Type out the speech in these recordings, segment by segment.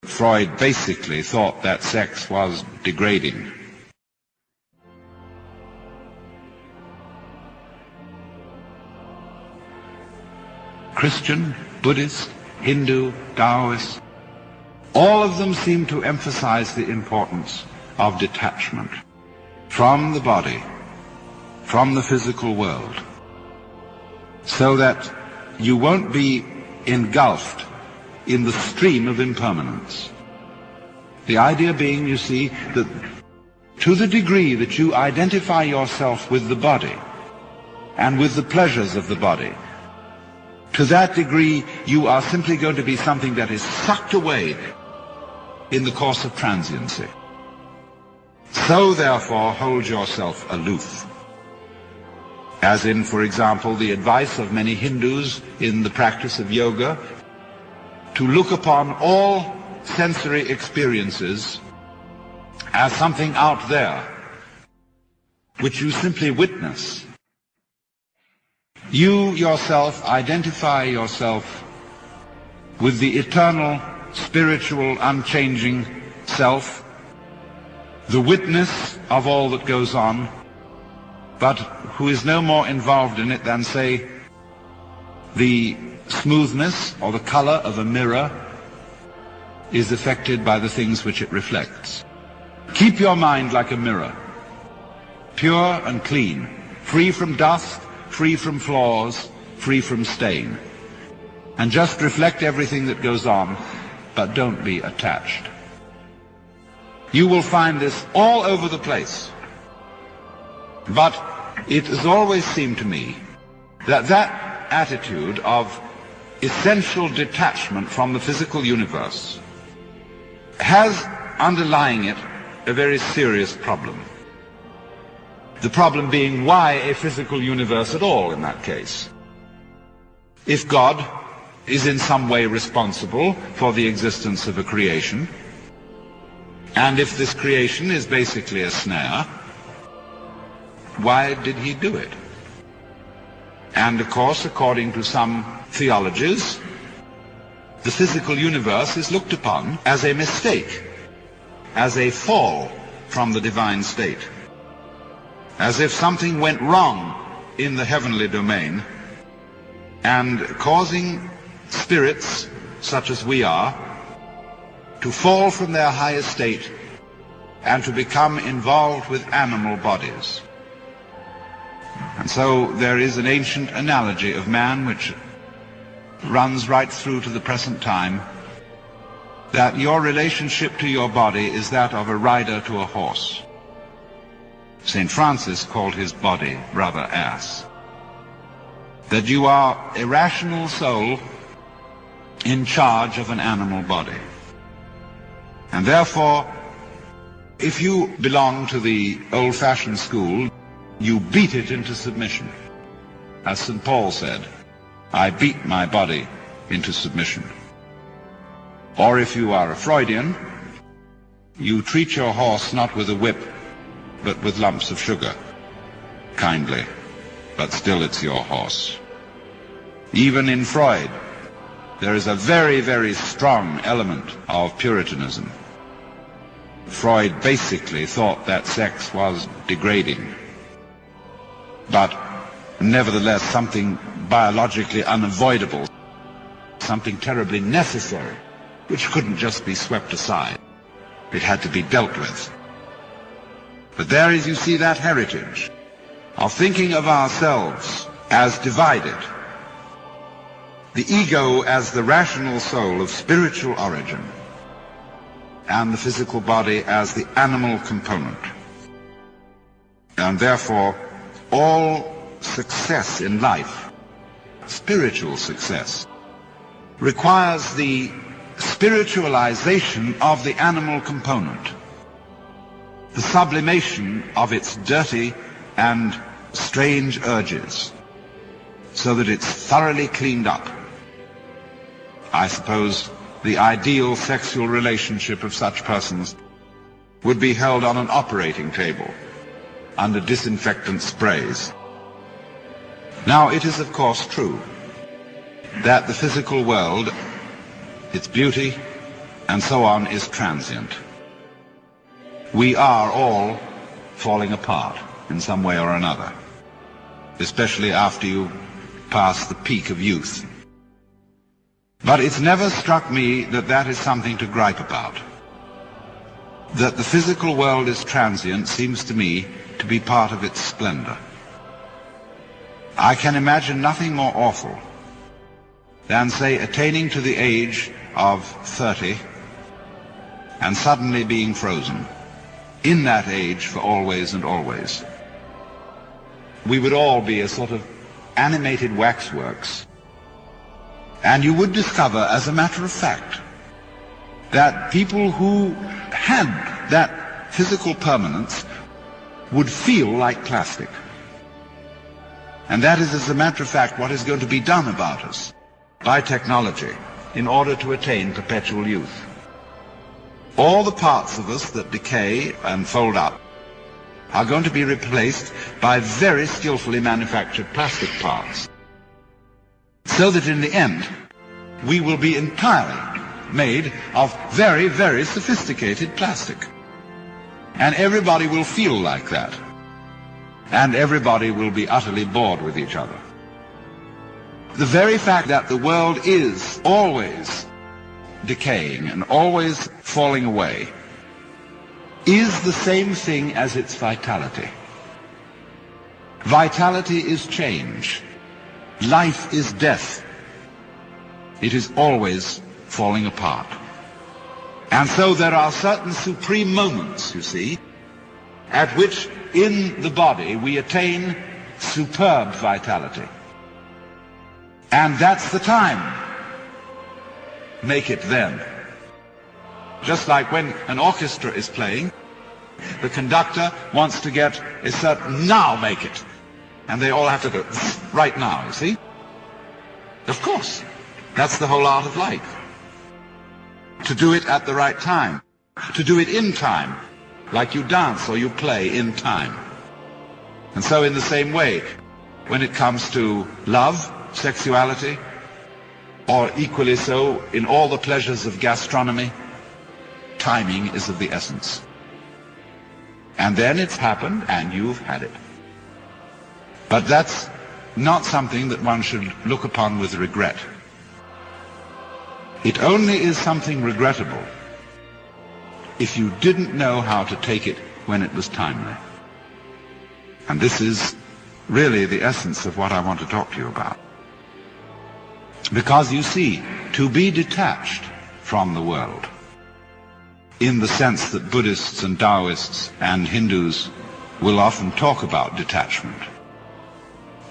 Freud basically thought that sex was degrading. Christian, Buddhist, Hindu, Taoist, all of them seem to emphasize the importance of detachment from the body, from the physical world, so that you won't be engulfed in the stream of impermanence. The idea being, you see, that to the degree that you identify yourself with the body and with the pleasures of the body, to that degree you are simply going to be something that is sucked away in the course of transiency. So therefore hold yourself aloof. As in, for example, the advice of many Hindus in the practice of yoga to look upon all sensory experiences as something out there which you simply witness. You yourself identify yourself with the eternal, spiritual, unchanging self, the witness of all that goes on, but who is no more involved in it than, say, the smoothness or the color of a mirror is affected by the things which it reflects. Keep your mind like a mirror, pure and clean, free from dust, free from flaws, free from stain. And just reflect everything that goes on, but don't be attached. You will find this all over the place. But it has always seemed to me that that attitude of essential detachment from the physical universe has underlying it a very serious problem. The problem being, why a physical universe at all in that case? If God is in some way responsible for the existence of a creation, and if this creation is basically a snare, why did he do it? And of course, according to some theologies, the physical universe is looked upon as a mistake, as a fall from the divine state, as if something went wrong in the heavenly domain, and causing spirits such as we are to fall from their high estate and to become involved with animal bodies. And so there is an ancient analogy of man which runs right through to the present time, that your relationship to your body is that of a rider to a horse. St. Francis called his body brother ass. That you are a rational soul in charge of an animal body. And therefore, if you belong to the old-fashioned school, you beat it into submission. As St. Paul said, I beat my body into submission. Or if you are a Freudian, you treat your horse not with a whip, but with lumps of sugar. Kindly, but still it's your horse. Even in Freud, there is a very, very strong element of Puritanism. Freud basically thought that sex was degrading, but nevertheless something biologically unavoidable, something terribly necessary, which couldn't just be swept aside. It had to be dealt with. But there is, you see, that heritage of thinking of ourselves as divided, the ego as the rational soul of spiritual origin, and the physical body as the animal component. And therefore, all success in life, spiritual success, requires the spiritualization of the animal component, the sublimation of its dirty and strange urges, so that it's thoroughly cleaned up. I suppose the ideal sexual relationship of such persons would be held on an operating table under disinfectant sprays. Now, it is of course true that the physical world, its beauty, and so on is transient. We are all falling apart in some way or another, especially after you pass the peak of youth. But it's never struck me that that is something to gripe about. That the physical world is transient seems to me to be part of its splendor. I can imagine nothing more awful than, say, attaining to the age of 30 and suddenly being frozen in that age for always and always. We would all be a sort of animated waxworks, and you would discover, as a matter of fact, that people who had that physical permanence would feel like plastic. And that is, as a matter of fact, what is going to be done about us by technology in order to attain perpetual youth. All the parts of us that decay and fold up are going to be replaced by very skillfully manufactured plastic parts, so that in the end we will be entirely made of very, very sophisticated plastic. And everybody will feel like that. And everybody will be utterly bored with each other. The very fact that the world is always decaying and always falling away is the same thing as its vitality. Vitality is change. Life is death. It is always falling apart. And so there are certain supreme moments, you see, at which in the body we attain superb vitality. And that's the time. Make it then. Just like when an orchestra is playing, the conductor wants to get a certain, now make it. And they all have to go, right now, you see? Of course. That's the whole art of life. To do it at the right time. To do it in time. Like you dance or you play in time. And so in the same way, when it comes to love, sexuality, or equally so in all the pleasures of gastronomy, timing is of the essence. And then it's happened and you've had it. But that's not something that one should look upon with regret. It only is something regrettable if you didn't know how to take it when it was timely. And this is really the essence of what I want to talk to you about. Because you see, to be detached from the world, in the sense that Buddhists and Taoists and Hindus will often talk about detachment,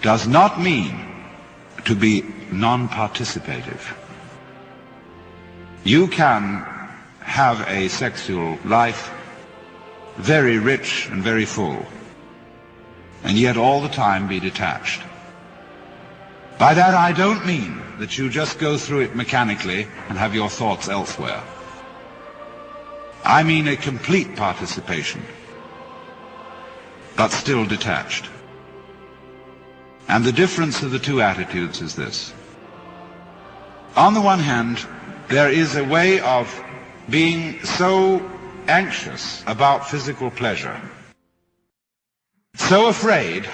does not mean to be non-participative. You can have a sexual life very rich and very full, and yet all the time be detached. By that I don't mean that you just go through it mechanically and have your thoughts elsewhere. I mean a complete participation, but still detached. And the difference of the two attitudes is this. On the one hand, there is a way of being so anxious about physical pleasure, so afraid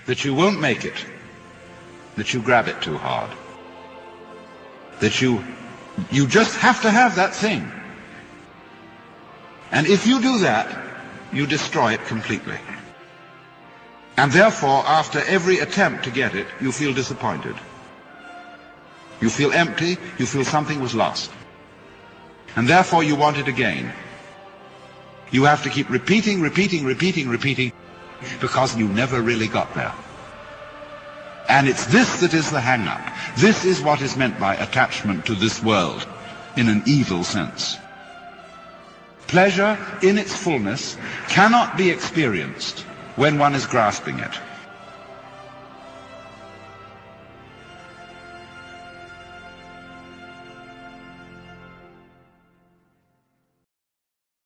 that you won't make it, that you grab it too hard, that you just have to have that thing. And if you do that, you destroy it completely. And therefore, after every attempt to get it, you feel disappointed. You feel empty, you feel something was lost. And therefore you want it again. You have to keep repeating, because you never really got there. And it's this that is the hang-up. This is what is meant by attachment to this world, in an evil sense. Pleasure in its fullness cannot be experienced when one is grasping it.